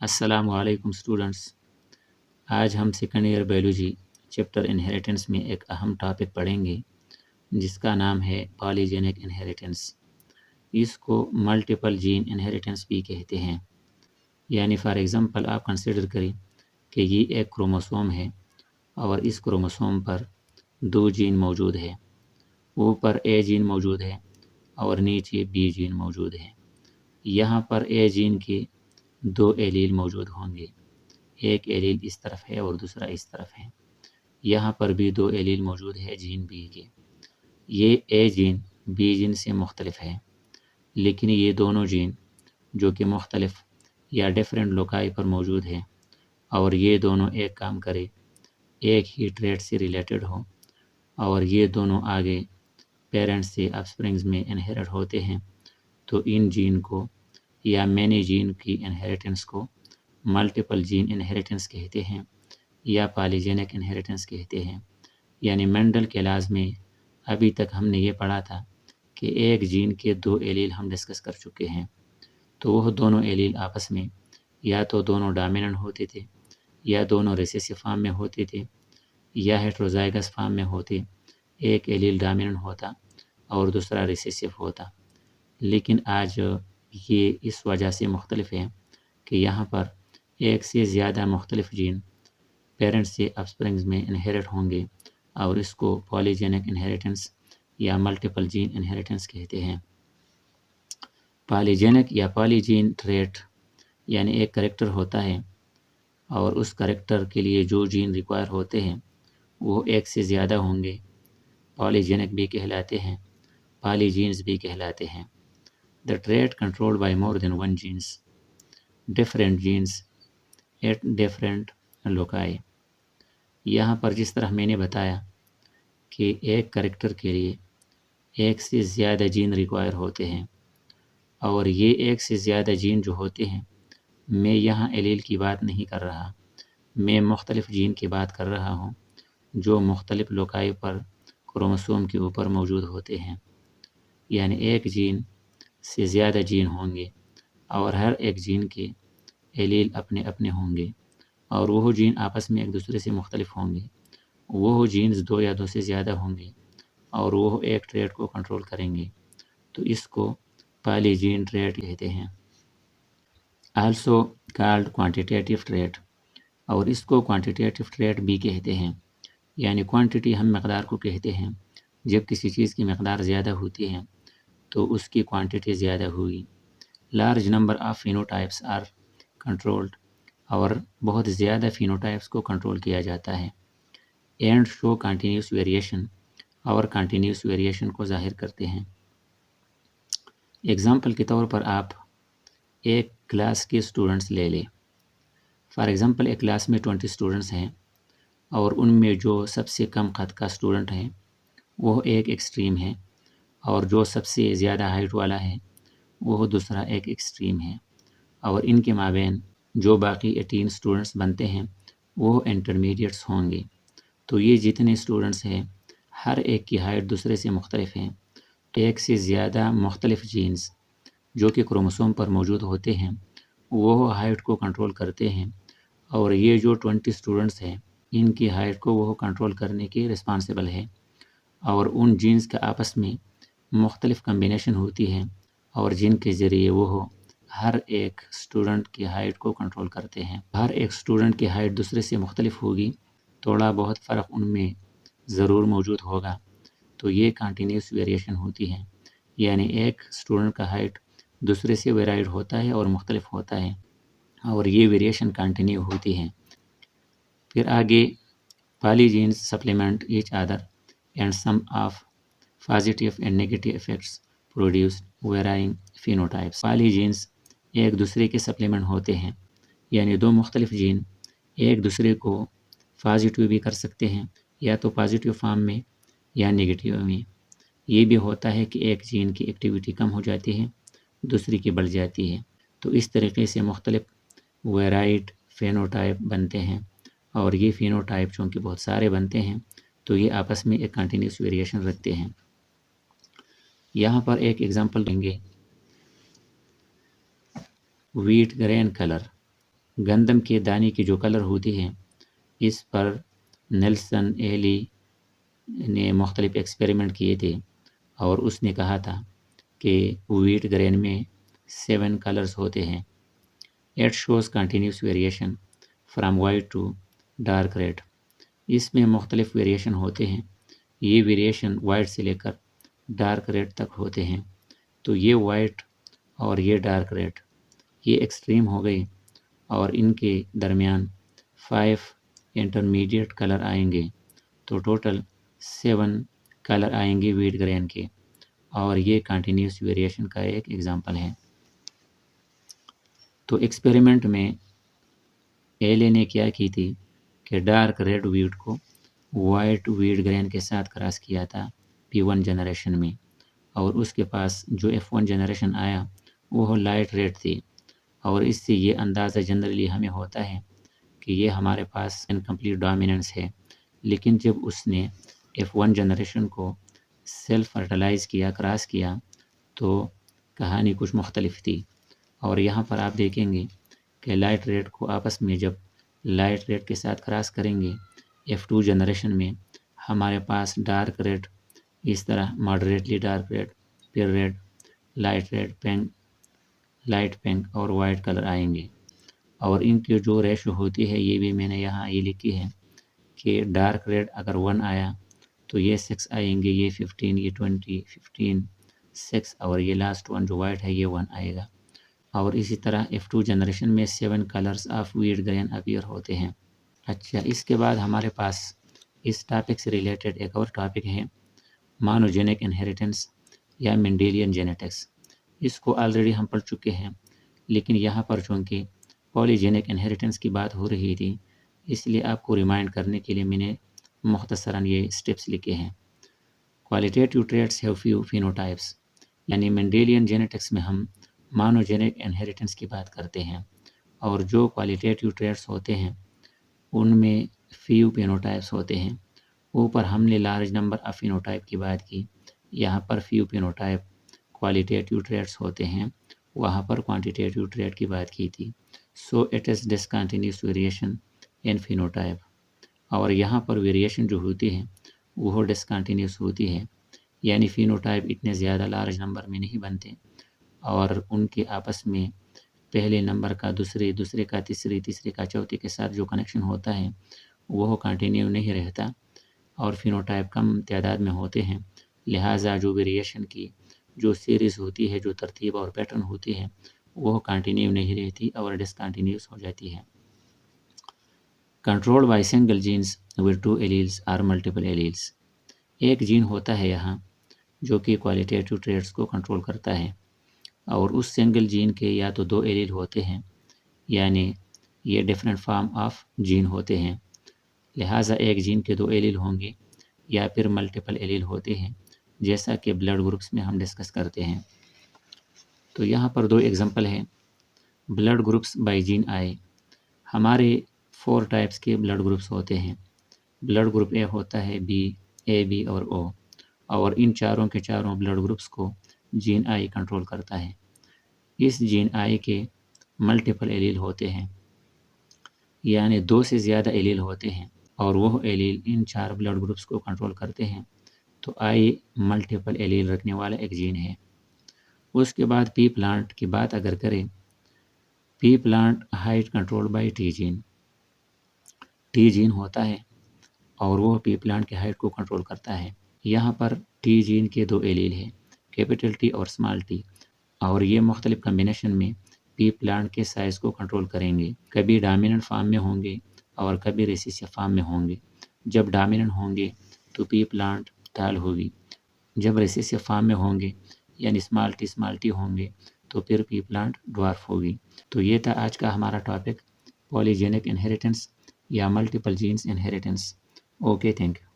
السلام علیکم اسٹوڈنٹس، آج ہم second year biology chapter inheritance میں ایک اہم ٹاپک پڑھیں گے جس کا نام ہے پالیجینک انہیریٹنس۔ اس کو ملٹیپل جین انہیریٹنس بھی کہتے ہیں۔ یعنی فار ایگزامپل آپ کنسیڈر کریں کہ یہ ایک کروموسوم ہے اور اس کروموسوم پر 2 جین موجود ہے۔ اوپر اے جین موجود ہے اور نیچے بی جین موجود ہے۔ یہاں پر اے جین کے 2 ایلیل موجود ہوں گے، ایک ایلیل اس طرف ہے اور دوسرا اس طرف ہے۔ یہاں پر بھی 2 ایلیل موجود ہے جین بی کے۔ یہ اے جین بی جین سے مختلف ہے، لیکن یہ دونوں جین جو کہ مختلف یا ڈیفرنٹ لوکائی پر موجود ہے اور یہ دونوں ایک کام کرے، ایک ہی ٹریٹ سے ریلیٹڈ ہو اور یہ دونوں آگے پیرنٹس سے آفسپرنگز میں انہیرٹ ہوتے ہیں، تو ان جین کو یا مینی جین کی انہیریٹنس کو ملٹیپل جین انہیریٹنس کہتے ہیں یا پالیجینک انہیریٹنس کہتے ہیں۔ یعنی مینڈل کے لاز میں ابھی تک ہم نے یہ پڑھا تھا کہ ایک جین کے 2 ایلیل ہم ڈسکس کر چکے ہیں، تو وہ دونوں ایلیل آپس میں یا تو دونوں ڈومیننٹ ہوتے تھے یا دونوں ریسیسو فارم میں ہوتے تھے یا ہیٹروزائگس فارم میں ہوتے، ایک ایلیل ڈومیننٹ ہوتا اور دوسرا ریسیسو ہوتا۔ لیکن آج یہ اس وجہ سے مختلف ہے کہ یہاں پر ایک سے زیادہ مختلف جین پیرنٹ سے آفسپرنگز میں انہیرٹ ہوں گے اور اس کو پالیجینک انہیریٹنس یا ملٹیپل جین انہیریٹنس کہتے ہیں۔ پالیجینک یا پالی جین ٹریٹ یعنی ایک کریکٹر ہوتا ہے اور اس کریکٹر کے لیے جو جین ریکوائر ہوتے ہیں وہ ایک سے زیادہ ہوں گے، پالیجینک بھی کہلاتے ہیں، پالی جینز بھی کہلاتے ہیں۔ The trait controlled by more than one genes, different genes at different loci۔ یہاں پر جس طرح میں نے بتایا کہ ایک کریکٹر کے لیے ایک سے زیادہ جین ریکوائر ہوتے ہیں اور یہ ایک سے زیادہ جین جو ہوتے ہیں، میں یہاں ایلیل کی بات نہیں کر رہا، میں مختلف جین کی بات کر رہا ہوں جو مختلف لوکائی پر کروموسوم کے اوپر موجود ہوتے ہیں۔ یعنی ایک جین سے زیادہ جین ہوں گے اور ہر ایک جین کے ایلیل اپنے اپنے ہوں گے اور وہ جین آپس میں ایک دوسرے سے مختلف ہوں گے۔ وہ جینز 2 یا 2 سے زیادہ ہوں گے اور وہ ایک ٹریٹ کو کنٹرول کریں گے، تو اس کو پالی جین ٹریٹ کہتے ہیں۔ آلسو کالڈ کوانٹیٹیو ٹریٹ، اور اس کو کوانٹیٹیو ٹریٹ بھی کہتے ہیں۔ یعنی کوانٹٹی ہم مقدار کو کہتے ہیں، جب کسی چیز کی مقدار زیادہ ہوتی ہے تو اس کی کوانٹٹی زیادہ ہوگی۔ Large number of phenotypes are controlled, اور بہت زیادہ فینوٹائپس کو کنٹرول کیا جاتا ہے۔ اینڈ شو کنٹینیوس ویریشن، اور کنٹینیوس ویریشن کو ظاہر کرتے ہیں۔ ایگزامپل کے طور پر آپ ایک کلاس کے اسٹوڈنٹس لے لیں۔ فار ایگزامپل ایک کلاس میں 20 اسٹوڈنٹس ہیں اور ان میں جو سب سے کم قد کا اسٹوڈنٹ ہے وہ ایک ایکسٹریم ہے اور جو سب سے زیادہ ہائٹ والا ہے وہ دوسرا ایک ایکسٹریم ہے، اور ان کے مابین جو باقی 18 اسٹوڈنٹس بنتے ہیں وہ انٹرمیڈیٹس ہوں گے۔ تو یہ جتنے اسٹوڈنٹس ہیں ہر ایک کی ہائٹ دوسرے سے مختلف ہے، تو ایک سے زیادہ مختلف جینز جو کہ کروموسوم پر موجود ہوتے ہیں وہ ہائٹ کو کنٹرول کرتے ہیں، اور یہ جو 20 اسٹوڈنٹس ہیں ان کی ہائٹ کو وہ کنٹرول کرنے کے رسپانسیبل ہے، اور ان جینز کا آپس میں مختلف کمبینیشن ہوتی ہے اور جن کے ذریعے وہ ہر ایک اسٹوڈنٹ کی ہائٹ کو کنٹرول کرتے ہیں۔ ہر ایک اسٹوڈنٹ کی ہائٹ دوسرے سے مختلف ہوگی، تھوڑا بہت فرق ان میں ضرور موجود ہوگا، تو یہ کنٹینیوس ویریشن ہوتی ہے۔ یعنی ایک اسٹوڈنٹ کا ہائٹ دوسرے سے ویرائڈ ہوتا ہے اور مختلف ہوتا ہے، اور یہ ویریشن کنٹینیو ہوتی ہے۔ پھر آگے poly genes supplement each other and some of positive and negative effects produce varying phenotypes. Poly genes ایک دوسرے کے سپلیمنٹ ہوتے ہیں، یعنی 2 مختلف جین ایک دوسرے کو پازیٹیو بھی کر سکتے ہیں، یا تو پازیٹیو فارم میں یا نیگیٹیو میں۔ یہ بھی ہوتا ہے کہ ایک جین کی ایکٹیویٹی کم ہو جاتی ہے، دوسری کی بڑھ جاتی ہے، تو اس طریقے سے مختلف ویرائڈ فینوٹائپ بنتے ہیں، اور یہ فینوٹائپ چونکہ بہت سارے بنتے ہیں تو یہ آپس میں ایک کنٹینیوس ویریشن رکھتے ہیں۔ یہاں پر ایک ایگزامپل دیں گے، ویٹ گرین کلر۔ گندم کے دانے کی جو کلر ہوتی ہے، اس پر نیلسن ایلی نے مختلف ایکسپیریمنٹ کیے تھے، اور اس نے کہا تھا کہ ویٹ گرین میں 7 کلرز ہوتے ہیں. It shows continuous variation from white to dark red. اس میں مختلف ویریشن ہوتے ہیں. یہ ویریشن وائٹ سے لے کر ڈارک ریڈ تک ہوتے ہیں. تو یہ وائٹ اور یہ ڈارک ریڈ یہ ایکسٹریم ہو گئی، اور ان کے درمیان 5 انٹرمیڈیٹ کلر آئیں گے. تو ٹوٹل 7 کلر آئیں گے ویٹ گرین کے، اور یہ کنٹینیوس ویریشن کا ایک ایگزامپل ہے. تو ایکسپیریمنٹ میں ایلے نے کیا کی تھی کہ ڈارک ریڈ ویٹ کو وائٹ ویٹ گرین کے ساتھ کراس کیا تھا P1 جنریشن میں، اور اس کے پاس جو F1 جنریشن آیا وہ لائٹ ریڈ تھی. اور اس سے یہ اندازہ جنرلی ہمیں ہوتا ہے کہ یہ ہمارے پاس انکمپلیٹ ڈومیننس ہے. لیکن جب اس نے F1 جنریشن کو سیلف فرٹیلائز کیا، کراس کیا، تو کہانی کچھ مختلف تھی. اور یہاں پر آپ دیکھیں گے کہ لائٹ ریڈ کو آپس میں جب لائٹ ریڈ کے ساتھ کراس کریں گے F2 جنریشن میں، ہمارے پاس ڈارک ریڈ اس طرح ماڈریٹلی ڈارک ریڈ، پھر red, light red, pink, light pink اور وائٹ کلر آئیں گے. اور ان کی جو ریشو ہوتی ہے یہ بھی میں نے یہاں یہ لکھی ہے کہ ڈارک ریڈ اگر 1 آیا تو یہ 6 آئیں گے، یہ 15، یہ 20، 15، 6، اور یہ لاسٹ ون جو وائٹ ہے یہ 1 آئے گا. اور اسی طرح F2 جنریشن میں 7 colours of wheat grain appear ہوتے ہیں. اچھا، اس کے بعد ہمارے پاس اس ٹاپک سے ریلیٹڈ ایک اور ٹاپک ہے مانوجینک انہیریٹنس یا مینڈیلین جینیٹکس. اس کو آلریڈی ہم پڑھ چکے ہیں، لیکن یہاں پر چونکہ پولیجینک انہیریٹنس کی بات ہو رہی تھی، اس لیے آپ کو ریمائنڈ کرنے کے لیے میں نے مختصراً یہ اسٹیپس لکھے ہیں. کوالٹیٹیو ٹریٹس ہیو فیو فینوٹائپس، یعنی مینڈیلین جینیٹکس میں ہم مانوجینک انہیریٹنس کی بات کرتے ہیں، اور جو کوالٹیٹیو ٹریٹس ہوتے ہیں ان میں فیو فینوٹائپس ہوتے ہیں. اوپر ہم نے لارج نمبر آف فینوٹائپ کی بات کی، یہاں پر فیو فینوٹائپ کوالٹیٹیو ٹریٹس ہوتے ہیں، وہاں پر کوانٹیٹیو ٹریٹ کی بات کی تھی. So it is discontinuous variation in phenotype. اور یہاں پر ویریشن جو ہوتی ہے وہ ڈسکنٹینیوس ہوتی ہے، یعنی فینوٹائپ اتنے زیادہ لارج نمبر میں نہیں بنتے، اور ان کے آپس میں پہلے نمبر کا دوسرے، دوسرے کا تیسرے، تیسرے کا چوتھے کے ساتھ جو کنیکشن ہوتا ہے وہ کنٹینیو نہیں رہتا، اور فینوٹائپ کم تعداد میں ہوتے ہیں. لہٰذا جو ویریشن کی جو سیریز ہوتی ہے، جو ترتیب اور پیٹرن ہوتی ہے، وہ کنٹینیو نہیں رہتی اور ڈسکنٹینیوس ہو جاتی ہے. Control by single genes with 2 alleles اور ملٹیپل ایلیلز. ایک جین ہوتا ہے یہاں جو کہ کوالٹیٹیو ٹریٹس کو کنٹرول کرتا ہے، اور اس سنگل جین کے یا تو 2 ایلیل ہوتے ہیں، یعنی یہ ڈفرینٹ فارم آف جین ہوتے ہیں. لہٰذا ایک جین کے 2 ایلیل ہوں گے، یا پھر ملٹیپل ایلیل ہوتے ہیں، جیسا کہ بلڈ گروپس میں ہم ڈسکس کرتے ہیں. تو یہاں پر 2 ایگزامپل ہیں بلڈ گروپس بائی جین آئے. ہمارے 4 ٹائپس کے بلڈ گروپس ہوتے ہیں. بلڈ گروپ اے ہوتا ہے بی، اے بی اور او، اور ان چاروں کے چاروں بلڈ گروپس کو جین آئی کنٹرول کرتا ہے. اس جین آئی کے ملٹیپل ایلیل ہوتے ہیں، یعنی 2 سے زیادہ ایلیل ہوتے ہیں، اور وہ ایلیل ان 4 بلڈ گروپس کو کنٹرول کرتے ہیں. تو آئی ملٹیپل ایلیل رکھنے والا ایک جین ہے. اس کے بعد پی پلانٹ کی بات اگر کریں، P plant height control by T gene. T gene ہوتا ہے اور وہ پی پلانٹ کی ہائٹ کو کنٹرول کرتا ہے. یہاں پر ٹی جین کے 2 ایلیل ہیں، کیپٹل ٹی اور اسمال ٹی، اور یہ مختلف کمبینیشن میں پی پلانٹ کے سائز کو کنٹرول کریں گے. کبھی ڈومیننٹ فارم میں ہوں گے اور کبھی ریسیسیو فارم میں ہوں گے. جب ڈومیننٹ ہوں گے تو پی پلانٹ ٹال ہوگی، جب ریسیسیو فارم میں ہوں گے یعنی اسمال ٹی ہوں گے تو پھر پی پلانٹ ڈوارف ہوگی. تو یہ تھا آج کا ہمارا ٹاپک، پولیجینک انہیریٹنس یا multiple genes inheritance. Okay, thank you.